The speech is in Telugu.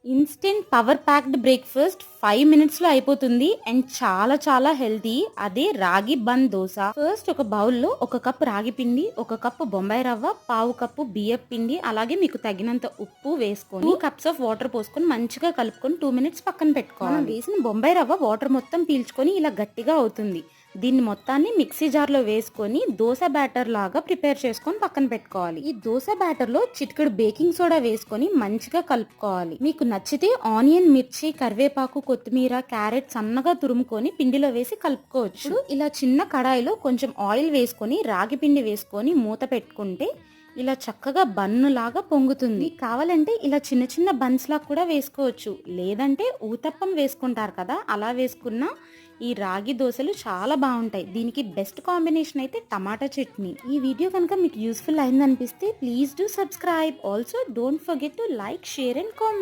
Instant power packed breakfast 5 minutes లో అయిపోతుంది అండ్ చాలా చాలా హెల్తీ. అదే రాగి బన్ దోశ. ఫస్ట్ ఒక బౌల్లో 1 కప్ రాగి పిండి, 1 కప్ బొంబాయి రవ్వ, పావు కప్పు బియ్యం పిండి, అలాగే మీకు తగినంత ఉప్పు వేసుకొని 2 కప్స్ ఆఫ్ వాటర్ పోసుకొని మంచిగా కలుపుకొని 2 మినిట్స్ పక్కన పెట్టుకోవాలి. మనం వేసిన బొంబాయి రవ్వ వాటర్ మొత్తం పీల్చుకొని ఇలా గట్టిగా అవుతుంది. దీన్ని మొత్తాన్ని మిక్సీ జార్లో వేసుకొని దోశ బ్యాటర్ లాగా ప్రిపేర్ చేసుకొని పక్కన పెట్టుకోవాలి. ఈ దోశ బ్యాటర్ లో చిటికెడు బేకింగ్ సోడా వేసుకొని మంచిగా కలుపుకోవాలి. మీకు నచ్చితే ఆనియన్, మిర్చి, కరివేపాకు, కొత్తిమీర, క్యారెట్ సన్నగా తురుముకొని పిండిలో వేసి కలుపుకోవచ్చు. ఇలా చిన్న కడాయిలో కొంచెం ఆయిల్ వేసుకొని రాగి పిండి వేసుకొని మూత పెట్టుకుంటే ఇలా చక్కగా బన్ను లాగా పొంగుతుంది. కావాలంటే ఇలా చిన్న చిన్న బన్స్ లా కూడా వేసుకోవచ్చు, లేదంటే ఊతప్పం వేసుకుంటారు కదా, అలా వేసుకున్న ఈ రాగి దోశలు చాలా బాగుంటాయి. దీనికి బెస్ట్ కాంబినేషన్ అయితే టమాటా చట్నీ. ఈ వీడియో కనుక మీకు యూస్ఫుల్ అయిందనిపిస్తే please do subscribe. Also don't forget to like, share and comment.